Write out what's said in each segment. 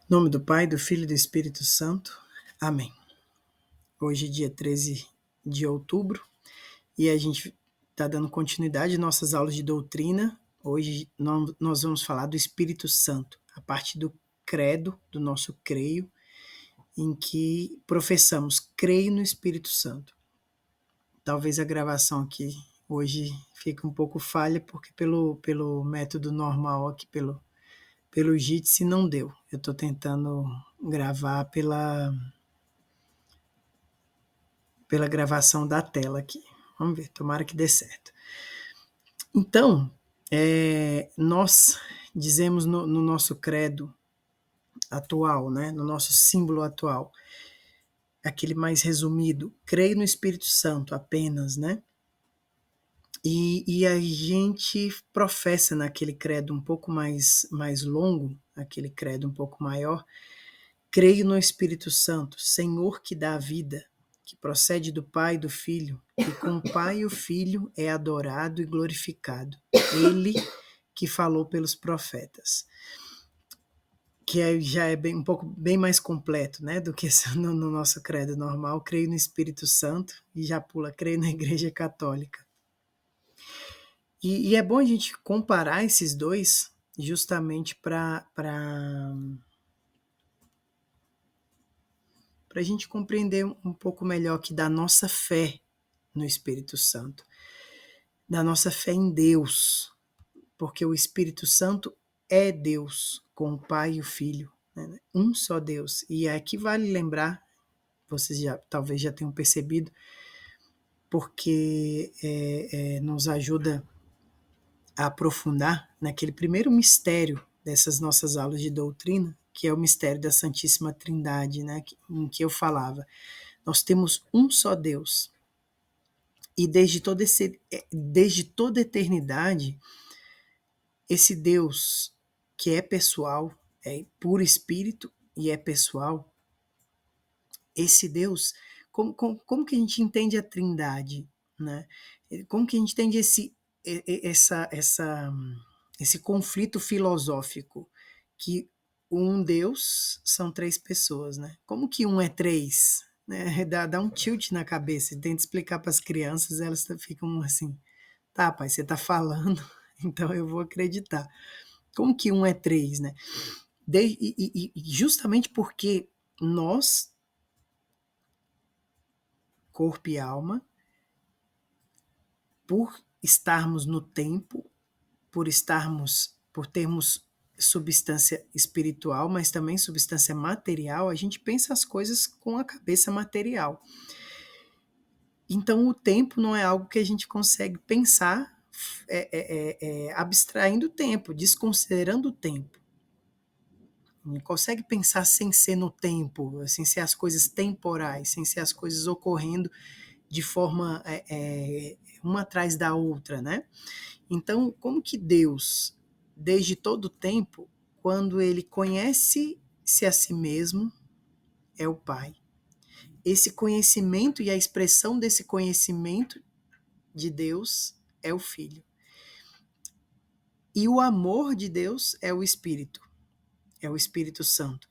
Em nome do Pai, do Filho e do Espírito Santo. Amém. Hoje é dia 13 de outubro e a gente está dando continuidade às nossas aulas de doutrina. Hoje nós vamos falar do Espírito Santo, a parte do credo, do nosso creio, em que professamos creio no Espírito Santo. Talvez a gravação aqui hoje fique um pouco falha, porque pelo método normal aqui, pelo Jitsi não deu. Eu estou tentando gravar pela gravação da tela aqui. Vamos ver, tomara que dê certo. Então, nós dizemos no nosso credo atual, né, no nosso símbolo atual, aquele mais resumido, creio no Espírito Santo apenas, né? E a gente professa naquele credo um pouco mais longo, aquele credo um pouco maior, creio no Espírito Santo, Senhor que dá a vida, que procede do Pai e do Filho, e com o Pai e o Filho é adorado e glorificado. Ele que falou pelos profetas. Que já é um pouco bem mais completo, né, do que no nosso credo normal. Creio no Espírito Santo e já pula, creio na Igreja Católica. E é bom a gente comparar esses dois justamente para a gente compreender um pouco melhor que da nossa fé no Espírito Santo, da nossa fé em Deus, porque o Espírito Santo é Deus, com o Pai e o Filho, né? Um só Deus. E aqui vale lembrar, vocês talvez já tenham percebido, porque nos ajuda a aprofundar naquele primeiro mistério dessas nossas aulas de doutrina, que é o mistério da Santíssima Trindade, né, em que eu falava. Nós temos um só Deus. E desde toda a eternidade, esse Deus que é pessoal, é puro espírito e é pessoal, esse Deus, como que a gente entende a Trindade, né? Como que a gente entende esse conflito filosófico, que um Deus são três pessoas, né? Como que um é três? Né? Dá um tilt na cabeça, tenta explicar para as crianças, elas ficam assim, tá, pai, você está falando, então eu vou acreditar. Como que um é três, né? E justamente porque nós, corpo e alma, por estarmos no tempo, por termos substância espiritual, mas também substância material, a gente pensa as coisas com a cabeça material. Então o tempo não é algo que a gente consegue pensar abstraindo o tempo, desconsiderando o tempo. Não consegue pensar sem ser no tempo, sem ser as coisas temporais, sem ser as coisas ocorrendo de forma uma atrás da outra, né? Então, como que Deus, desde todo o tempo, quando ele conhece-se a si mesmo, é o Pai. Esse conhecimento e a expressão desse conhecimento de Deus é o Filho. E o amor de Deus é o Espírito Santo.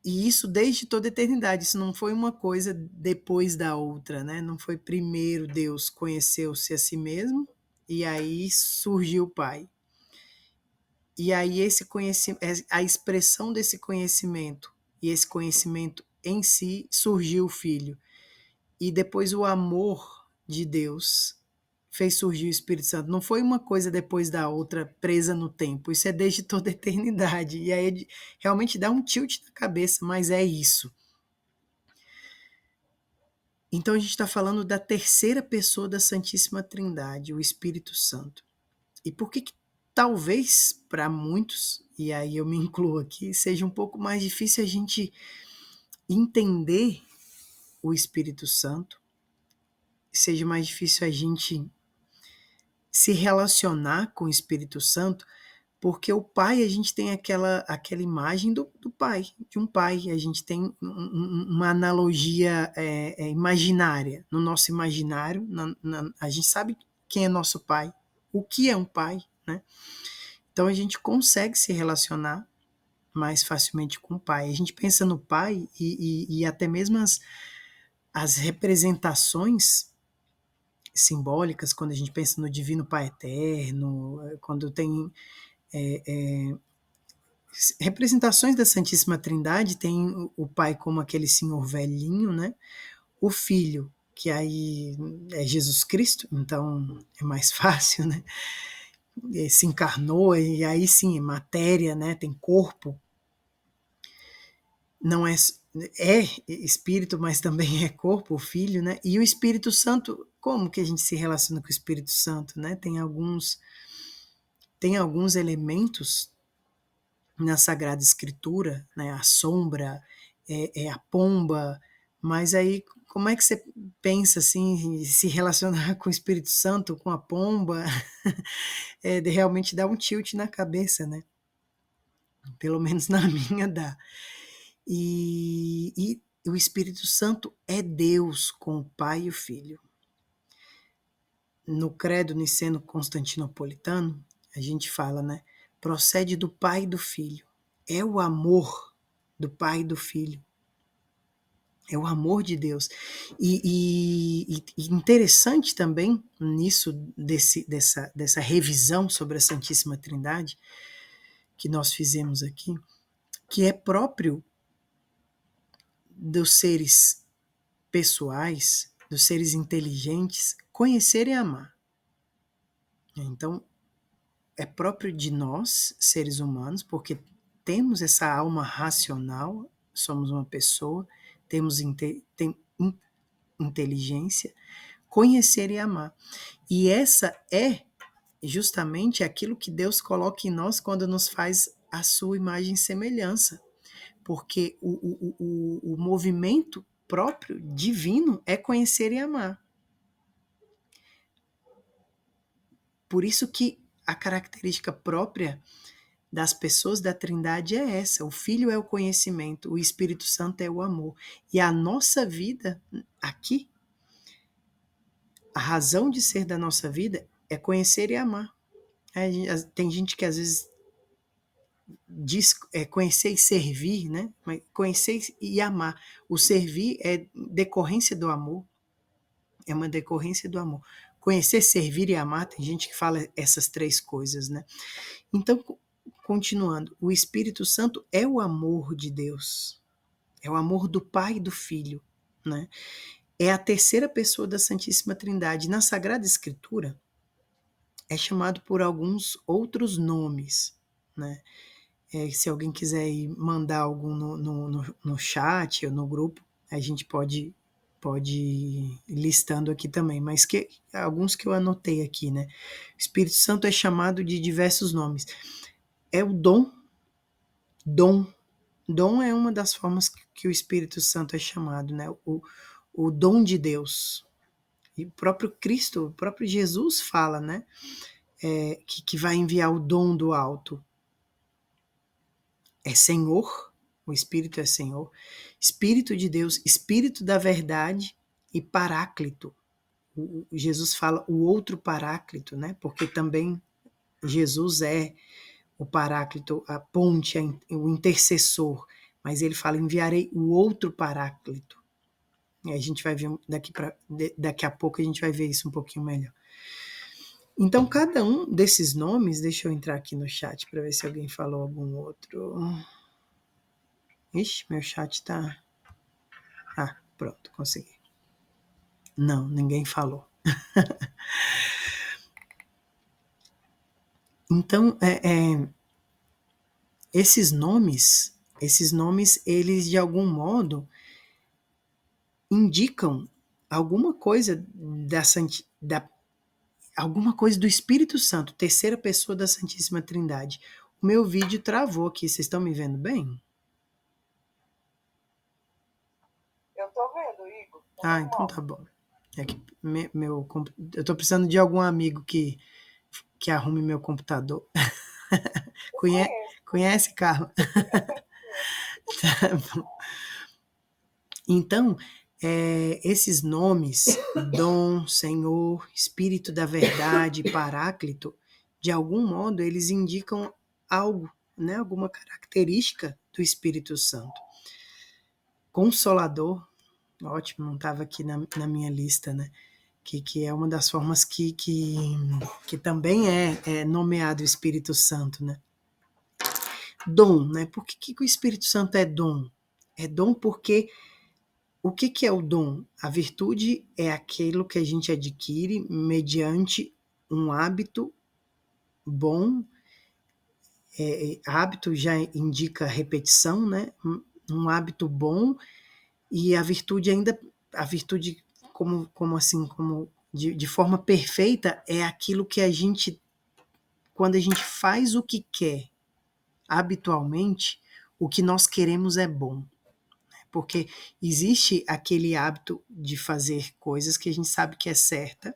E isso desde toda a eternidade, isso não foi uma coisa depois da outra, né? Não foi primeiro Deus conheceu-se a si mesmo e aí surgiu o Pai. E aí esse conhecimento, a expressão desse conhecimento e esse conhecimento em si surgiu o Filho. E depois o amor de Deus fez surgir o Espírito Santo. Não foi uma coisa depois da outra presa no tempo. Isso é desde toda a eternidade. E aí realmente dá um tilt na cabeça, mas é isso. Então a gente está falando da terceira pessoa da Santíssima Trindade, o Espírito Santo. E por que talvez para muitos, e aí eu me incluo aqui, seja um pouco mais difícil a gente entender o Espírito Santo, seja mais difícil a gente se relacionar com o Espírito Santo, porque o Pai, a gente tem aquela imagem do Pai, de um Pai, a gente tem uma analogia imaginária, no nosso imaginário, a gente sabe quem é nosso Pai, o que é um Pai, né? Então a gente consegue se relacionar mais facilmente com o Pai. A gente pensa no Pai e até mesmo as representações simbólicas, quando a gente pensa no Divino Pai Eterno, quando tem representações da Santíssima Trindade, tem o Pai como aquele senhor velhinho, né? O Filho, que aí é Jesus Cristo, então é mais fácil, né? Se encarnou e aí sim, é matéria, né? Tem corpo, não é espírito, mas também é corpo, o Filho, né? E o Espírito Santo, como que a gente se relaciona com o Espírito Santo, né? Tem alguns elementos na Sagrada Escritura, né? A sombra, é a pomba, mas aí como é que você pensa assim, se relacionar com o Espírito Santo, com a pomba, de realmente dar um tilt na cabeça, né? Pelo menos na minha dá. E o Espírito Santo é Deus com o Pai e o Filho. No credo niceno-constantinopolitano, a gente fala, né? Procede do Pai e do Filho. É o amor do Pai e do Filho. É o amor de Deus. E interessante também nisso, dessa revisão sobre a Santíssima Trindade, que nós fizemos aqui, que é próprio dos seres pessoais, dos seres inteligentes, conhecer e amar. Então, é próprio de nós, seres humanos, porque temos essa alma racional, somos uma pessoa, temos inteligência, conhecer e amar. E essa é justamente aquilo que Deus coloca em nós quando nos faz a sua imagem e semelhança. Porque o movimento próprio divino é conhecer e amar. Por isso que a característica própria das pessoas da Trindade é essa: o Filho é o conhecimento, o Espírito Santo é o amor. E a nossa vida aqui, a razão de ser da nossa vida é conhecer e amar. Tem gente que às vezes diz conhecer e servir, né? Mas conhecer e amar. O servir é decorrência do amor, é uma decorrência do amor. Conhecer, servir e amar, tem gente que fala essas três coisas, né? Então, continuando, o Espírito Santo é o amor de Deus, é o amor do Pai e do Filho, né? É a terceira pessoa da Santíssima Trindade. Na Sagrada Escritura, é chamado por alguns outros nomes, né? Se alguém quiser ir mandar algum no chat ou no grupo, a gente pode ir listando aqui também, mas alguns que eu anotei aqui, né? O Espírito Santo é chamado de diversos nomes. É o dom. Dom é uma das formas que o Espírito Santo é chamado, né? O dom de Deus. E o próprio Cristo, o próprio Jesus fala, né? Que vai enviar o dom do alto. É Senhor, o Espírito é Senhor, Espírito de Deus, Espírito da verdade e Paráclito. Jesus fala o outro Paráclito, né? Porque também Jesus é o Paráclito, a ponte, o intercessor, mas ele fala: enviarei o outro Paráclito. E a gente vai ver daqui a pouco a gente vai ver isso um pouquinho melhor. Então, cada um desses nomes, deixa eu entrar aqui no chat para ver se alguém falou algum outro. Ixi, meu chat tá. Ah, pronto, consegui. Não, ninguém falou. Então, esses nomes, eles de algum modo indicam alguma coisa alguma coisa do Espírito Santo, terceira pessoa da Santíssima Trindade. O meu vídeo travou aqui, vocês estão me vendo bem? Eu tô vendo, Igor. Ah, então tá bom. É que eu tô precisando de algum amigo que arrume meu computador. Conhece, Carla? Tá bom. Então, esses nomes, dom, Senhor, Espírito da verdade, Paráclito, de algum modo eles indicam algo, né, alguma característica do Espírito Santo. Consolador, ótimo, não estava aqui na minha lista, né? Que é uma das formas que também é nomeado o Espírito Santo, né? Dom, né? Por que o Espírito Santo é dom? É dom porque o que é o dom? A virtude é aquilo que a gente adquire mediante um hábito bom. Hábito já indica repetição, né? Um hábito bom, e a virtude como assim, como de forma perfeita, é aquilo que a gente, quando a gente faz o que quer habitualmente, o que nós queremos é bom. Porque existe aquele hábito de fazer coisas que a gente sabe que é certa,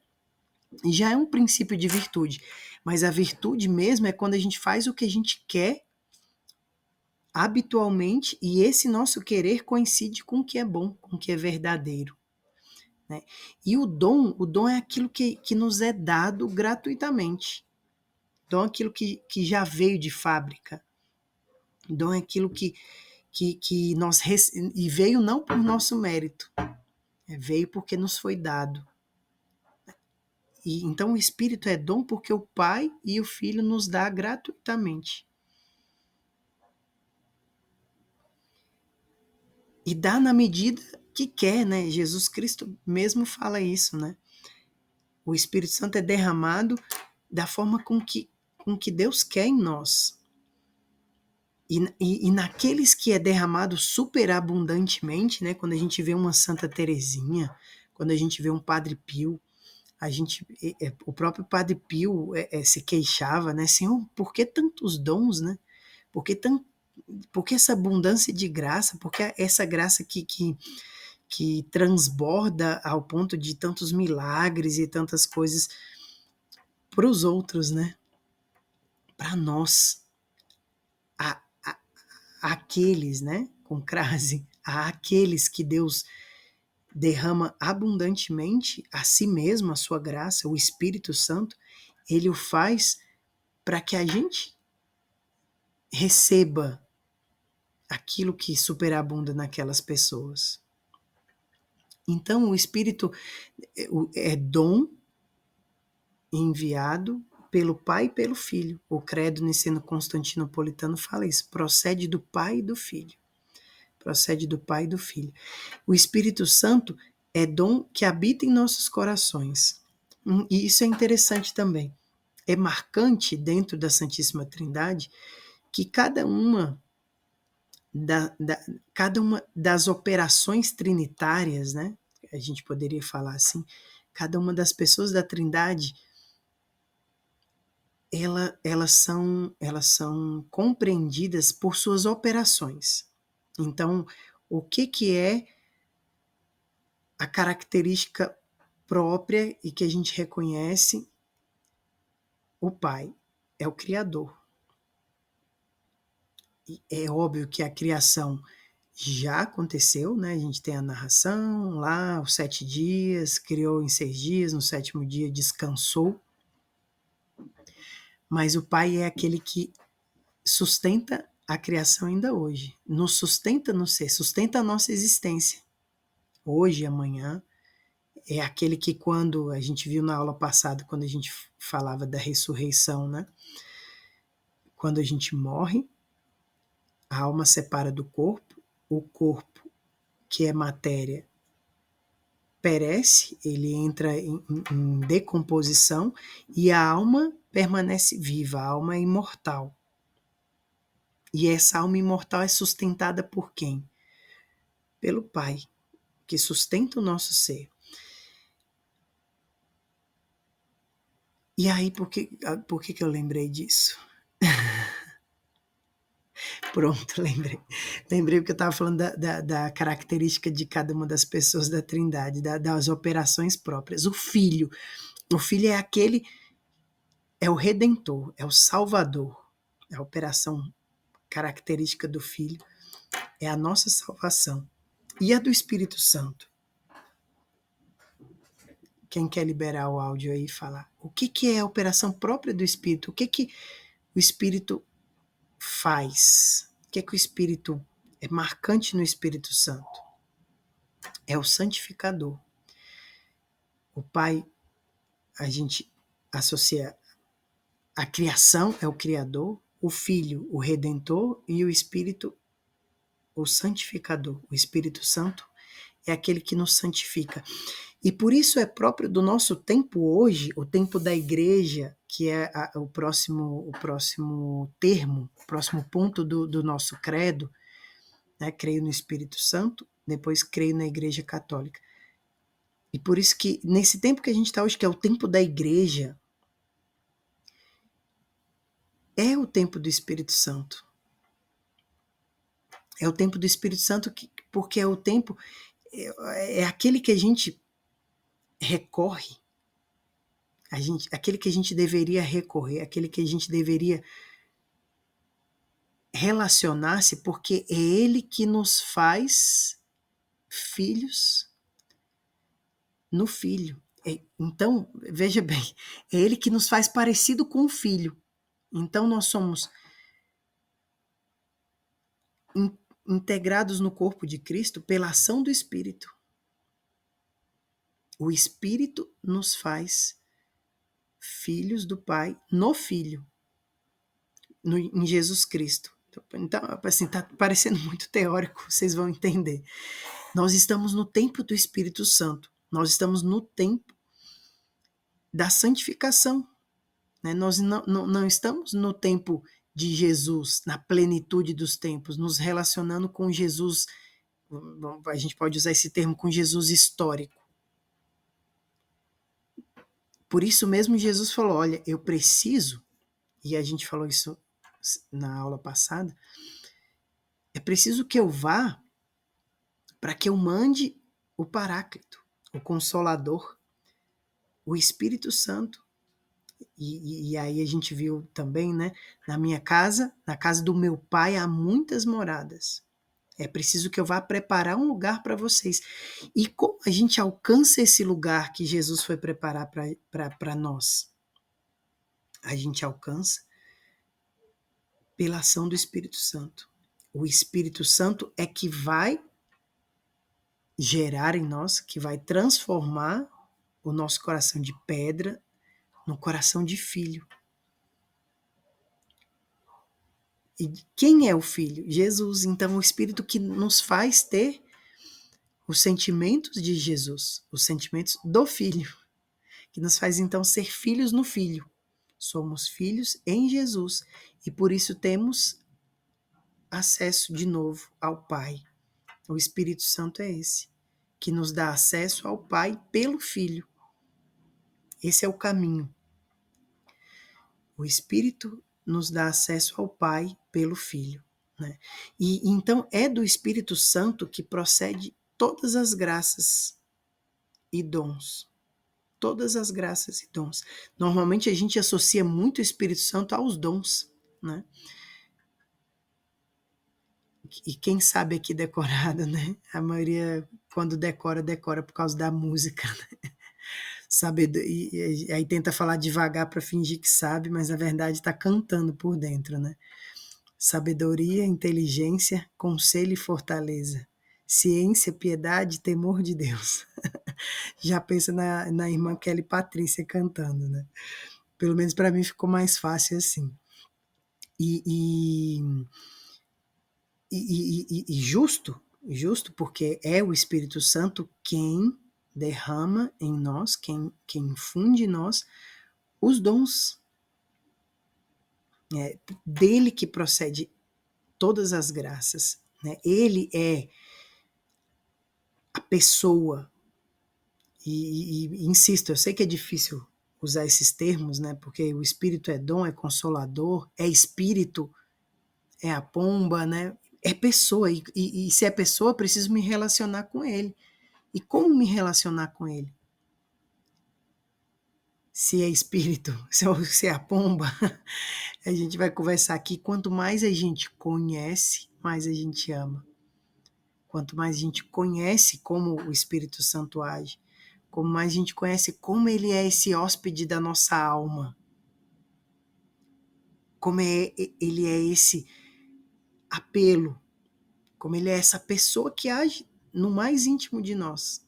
e já é um princípio de virtude. Mas a virtude mesmo é quando a gente faz o que a gente quer habitualmente, e esse nosso querer coincide com o que é bom, com o que é verdadeiro. Né? E o dom é aquilo que nos é dado gratuitamente. Dom é aquilo que já veio de fábrica. Dom é aquilo que nós e veio não por nosso mérito, veio porque nos foi dado. E então o Espírito é dom porque o Pai e o Filho nos dá gratuitamente. E dá na medida que quer, né? Jesus Cristo mesmo fala isso, né? O Espírito Santo é derramado da forma com que Deus quer em nós. E naqueles que é derramado superabundantemente, né? Quando a gente vê uma Santa Teresinha, quando a gente vê um Padre Pio, o próprio Padre Pio se queixava, né? Senhor, por que tantos dons, né? Por que essa abundância de graça? Por que essa graça que transborda ao ponto de tantos milagres e tantas coisas para os outros, né? Para nós, a, a, aqueles, né? Com crase, aqueles que Deus derrama abundantemente a si mesmo, a sua graça, o Espírito Santo, ele o faz para que a gente receba aquilo que superabunda naquelas pessoas. Então, o Espírito é dom enviado pelo Pai e pelo Filho. O credo niceno-constantinopolitano fala isso, procede do Pai e do Filho. Procede do Pai e do Filho. O Espírito Santo é dom que habita em nossos corações. E isso é interessante também. É marcante dentro da Santíssima Trindade que cada uma das operações trinitárias, né? A gente poderia falar assim, cada uma das pessoas da Trindade, elas são compreendidas por suas operações. Então, o que é a característica própria e que a gente reconhece? O Pai é o Criador. E é óbvio que a criação já aconteceu, né? A gente tem a narração lá, os 7 dias, criou em 6 dias, no 7º dia descansou. Mas o Pai é aquele que sustenta a criação ainda hoje, nos sustenta no ser, sustenta a nossa existência. Hoje e amanhã, é aquele que, quando a gente viu na aula passada, quando a gente falava da ressurreição, né? Quando a gente morre, a alma separa do corpo, o corpo, que é matéria, perece, ele entra em decomposição, e a alma permanece viva, a alma é imortal. E essa alma imortal é sustentada por quem? Pelo Pai, que sustenta o nosso ser. E aí, por que eu lembrei disso? Pronto, lembrei. Lembrei porque eu estava falando da característica de cada uma das pessoas da Trindade, das operações próprias. O Filho é aquele, é o Redentor, é o Salvador. A operação característica do Filho é a nossa salvação. E a do Espírito Santo? Quem quer liberar o áudio aí e falar? O que é a operação própria do Espírito? O que o Espírito faz? O que é que o Espírito é marcante no Espírito Santo? É o santificador. O Pai, a gente associa a criação, é o Criador, o Filho, o Redentor, e o Espírito, o santificador. O Espírito Santo é aquele que nos santifica. E por isso é próprio do nosso tempo hoje, o tempo da igreja, que é o próximo termo, o próximo ponto do nosso credo, né? Creio no Espírito Santo, depois creio na Igreja Católica. E por isso que nesse tempo que a gente está hoje, que é o tempo da igreja, é o tempo do Espírito Santo. É o tempo do Espírito Santo porque é o tempo, é aquele que a gente recorre, aquele que a gente deveria recorrer, aquele que a gente deveria relacionar-se, porque é ele que nos faz filhos no Filho. Então, veja bem, é ele que nos faz parecido com o Filho. Então, nós somos integrados no corpo de Cristo pela ação do Espírito. O Espírito nos faz filhos do Pai no Filho, em Jesus Cristo. Então, assim, está parecendo muito teórico, vocês vão entender. Nós estamos no tempo do Espírito Santo. Nós estamos no tempo da santificação. Né? Nós não estamos no tempo de Jesus, na plenitude dos tempos, nos relacionando com Jesus. A gente pode usar esse termo, com Jesus histórico. Por isso mesmo Jesus falou, olha, eu preciso, e a gente falou isso na aula passada, é preciso que eu vá para que eu mande o Paráclito, o Consolador, o Espírito Santo. E aí a gente viu também, né, na minha casa, na casa do meu pai, há muitas moradas. É preciso que eu vá preparar um lugar para vocês. E como a gente alcança esse lugar que Jesus foi preparar para nós? A gente alcança pela ação do Espírito Santo. O Espírito Santo é que vai gerar em nós, que vai transformar o nosso coração de pedra no coração de filho. E quem é o Filho? Jesus. Então, o Espírito que nos faz ter os sentimentos de Jesus, os sentimentos do Filho, que nos faz então ser filhos no Filho. Somos filhos em Jesus e por isso temos acesso de novo ao Pai. O Espírito Santo é esse, que nos dá acesso ao Pai pelo Filho. Esse é o caminho. O Espírito nos dá acesso ao Pai pelo Filho. Né? E então é do Espírito Santo que procede todas as graças e dons. Todas as graças e dons. Normalmente a gente associa muito o Espírito Santo aos dons. Né? E quem sabe aqui decorado, né? A maioria, quando decora por causa da música. Né? Sabe, e aí tenta falar devagar para fingir que sabe, mas na verdade está cantando por dentro, né? Sabedoria, inteligência, conselho e fortaleza. Ciência, piedade, temor de Deus. Já pensa na irmã Kelly Patrícia cantando, né? Pelo menos para mim ficou mais fácil assim. E justo porque é o Espírito Santo quem derrama em nós, quem infunde em nós os dons. É dele que procede todas as graças. Né? Ele é a pessoa. E insisto, eu sei que é difícil usar esses termos, né? Porque o Espírito é dom, é consolador, é espírito, é a pomba, né? É pessoa. E se é pessoa, eu preciso me relacionar com ele. E como me relacionar com ele? Se é espírito, se é a pomba, a gente vai conversar aqui. Quanto mais a gente conhece, mais a gente ama. Quanto mais a gente conhece como o Espírito Santo age, como mais a gente conhece como ele é esse hóspede da nossa alma, como ele é esse apelo, como ele é essa pessoa que age no mais íntimo de nós,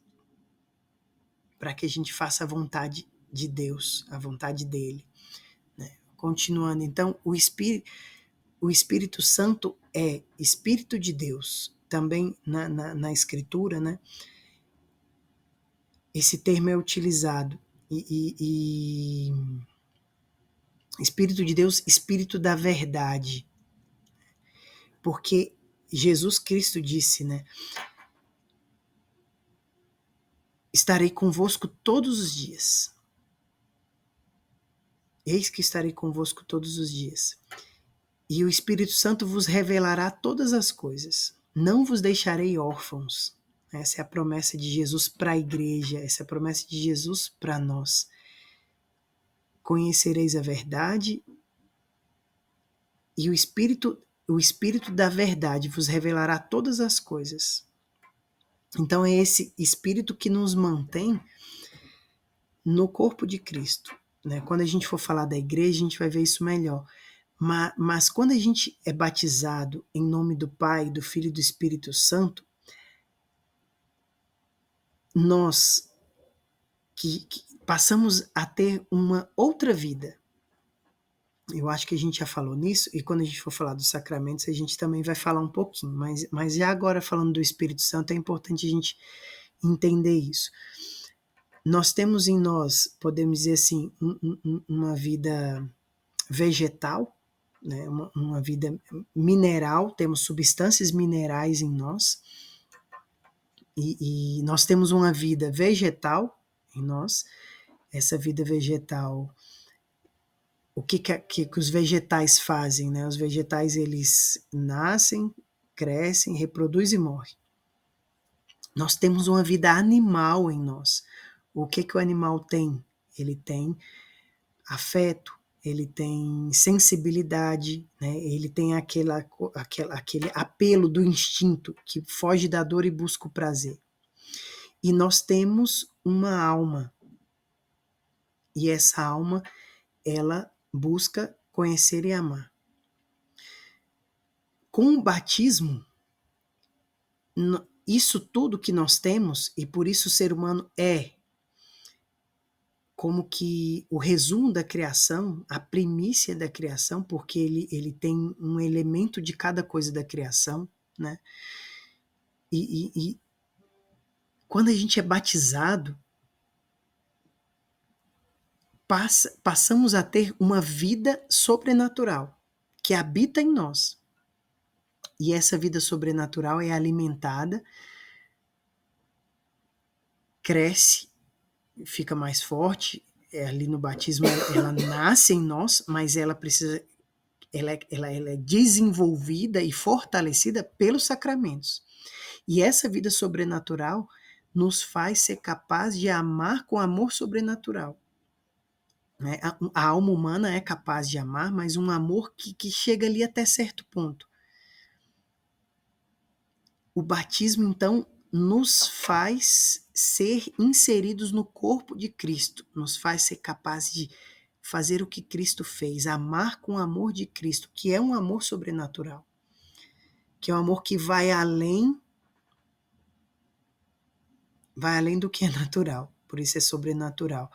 para que a gente faça a vontade de Deus, a vontade dele. Né? Continuando, então, o Espírito Santo é Espírito de Deus. Também na Escritura, né? Esse termo é utilizado. E Espírito de Deus, Espírito da verdade. Porque Jesus Cristo disse, né? Estarei convosco todos os dias. Eis que estarei convosco todos os dias. E o Espírito Santo vos revelará todas as coisas. Não vos deixarei órfãos. Essa é a promessa de Jesus para a igreja, essa é a promessa de Jesus para nós. Conhecereis a verdade e o Espírito da verdade vos revelará todas as coisas. Então é esse Espírito que nos mantém no corpo de Cristo. Né? Quando a gente for falar da igreja, a gente vai ver isso melhor. Mas quando a gente é batizado em nome do Pai, do Filho e do Espírito Santo, nós que passamos a ter uma outra vida. Eu acho que a gente já falou nisso, e quando a gente for falar dos sacramentos, a gente também vai falar um pouquinho, mas já agora falando do Espírito Santo, é importante a gente entender isso. Nós temos em nós, podemos dizer assim, uma vida vegetal, né? Uma vida mineral, temos substâncias minerais em nós, e nós temos uma vida vegetal em nós. Essa vida vegetal, o que os vegetais fazem? Né? Os vegetais, eles nascem, crescem, reproduzem e morrem. Nós temos uma vida animal em nós. O que o animal tem? Ele tem afeto, ele tem sensibilidade, né? Ele tem aquele apelo do instinto que foge da dor e busca o prazer. E nós temos uma alma. E essa alma, ela busca conhecer e amar. Com o batismo, isso tudo que nós temos, e por isso o ser humano é como que o resumo da criação, a primícia da criação, porque ele tem um elemento de cada coisa da criação, né? E quando a gente é batizado, passamos a ter uma vida sobrenatural que habita em nós. E essa vida sobrenatural é alimentada, cresce, fica mais forte. Ali no batismo ela nasce em nós, mas ela precisa, ela é desenvolvida e fortalecida pelos sacramentos. E essa vida sobrenatural nos faz ser capaz de amar com amor sobrenatural. Né? A alma humana é capaz de amar, mas um amor que chega ali até certo ponto. O batismo, então, nos faz ser inseridos no corpo de Cristo, nos faz ser capazes de fazer o que Cristo fez, amar com o amor de Cristo, que é um amor sobrenatural, que é um amor que vai além do que é natural, por isso é sobrenatural.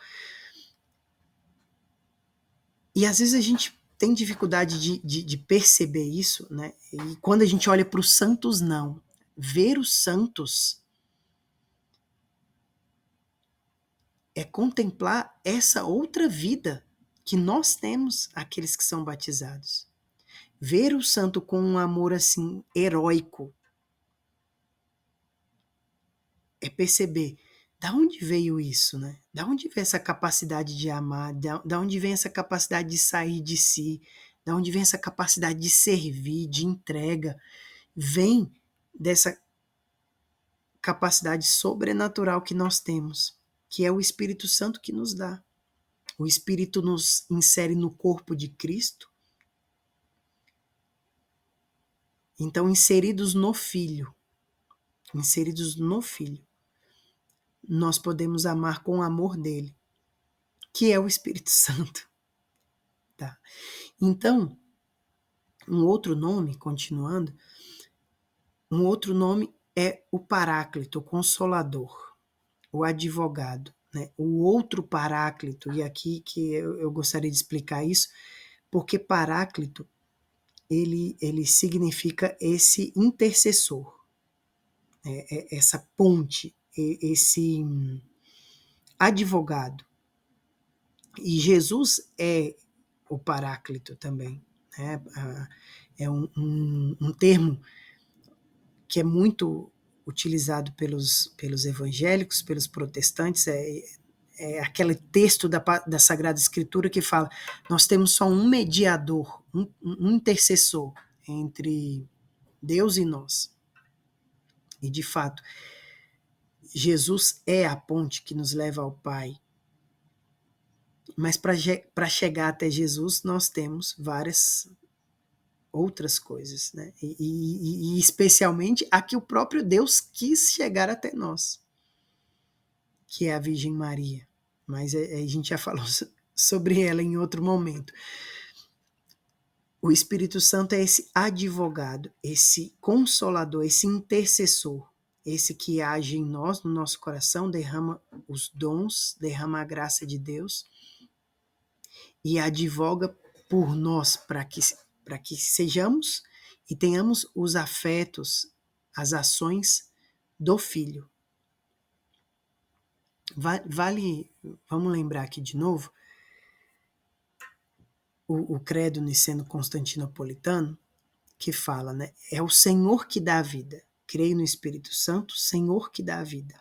E às vezes a gente tem dificuldade de perceber isso, né? E quando a gente olha para os santos, não. Ver os santos é contemplar essa outra vida que nós temos, aqueles que são batizados. Ver o santo com um amor assim heróico é perceber da onde veio isso, né? Da onde vem essa capacidade de amar, da onde vem essa capacidade de sair de si, da onde vem essa capacidade de servir, de entrega. Vem dessa capacidade sobrenatural que nós temos, que é o Espírito Santo que nos dá. O Espírito nos insere no corpo de Cristo. Então, inseridos no Filho, nós podemos amar com o amor dele, que é o Espírito Santo. Tá? Então, Um outro nome, continuando, um outro nome é o Paráclito, o Consolador, o Advogado, né? O outro Paráclito, e aqui que eu gostaria de explicar isso, porque Paráclito, ele significa esse intercessor, essa ponte, esse advogado. E Jesus é o Paráclito também, né? É um termo que é muito utilizado pelos evangélicos, pelos protestantes, é aquele texto da Sagrada Escritura que fala: nós temos só um mediador, um intercessor entre Deus e nós. E de fato, Jesus é a ponte que nos leva ao Pai. Mas para chegar até Jesus, nós temos várias outras coisas, né? E especialmente a que o próprio Deus quis chegar até nós, que é a Virgem Maria. Mas a gente já falou sobre ela em outro momento. O Espírito Santo é esse advogado, esse consolador, esse intercessor, esse que age em nós, no nosso coração, derrama os dons, derrama a graça de Deus e advoga por nós para que sejamos e tenhamos os afetos, as ações do Filho. Vamos lembrar aqui de novo, o credo niceno-constantinopolitano, que fala, né? É o Senhor que dá a vida. Creio no Espírito Santo, Senhor que dá a vida.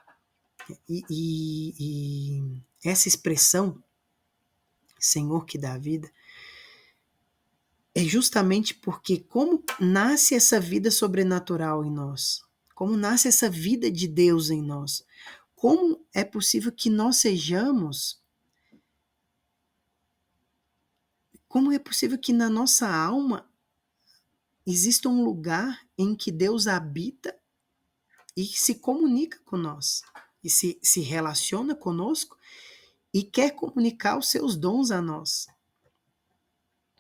E essa expressão, Senhor que dá a vida, é justamente porque como nasce essa vida sobrenatural em nós, como nasce essa vida de Deus em nós, como é possível que nós sejamos, como é possível que na nossa alma exista um lugar em que Deus habita e se comunica com nós, e se relaciona conosco e quer comunicar os seus dons a nós.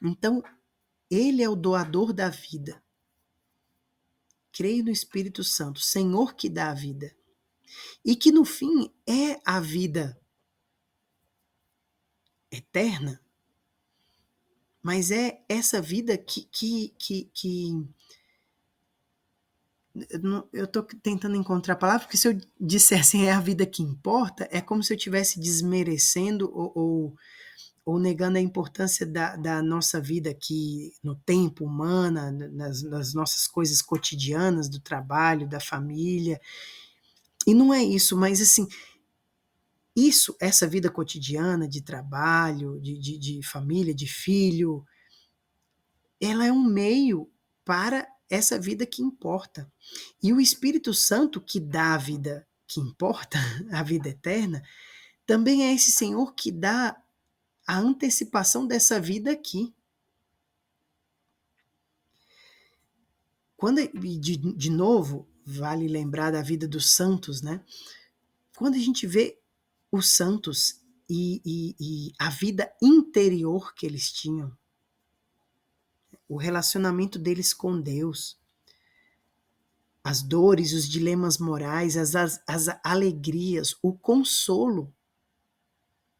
Então, Ele é o doador da vida. Creio no Espírito Santo, Senhor que dá a vida. E que no fim é a vida eterna, mas é essa vida que eu estou tentando encontrar a palavra, porque se eu dissesse é a vida que importa, é como se eu estivesse desmerecendo ou negando a importância da nossa vida aqui no tempo, humana, nas nossas coisas cotidianas, do trabalho, da família. E não é isso, mas assim, essa vida cotidiana de trabalho, de família, de filho, ela é um meio para essa vida que importa. E o Espírito Santo, que dá a vida que importa, a vida eterna, também é esse Senhor que dá a antecipação dessa vida aqui. Quando, de novo, vale lembrar da vida dos santos, né? Quando a gente vê os santos e a vida interior que eles tinham, o relacionamento deles com Deus, as dores, os dilemas morais, as alegrias, o consolo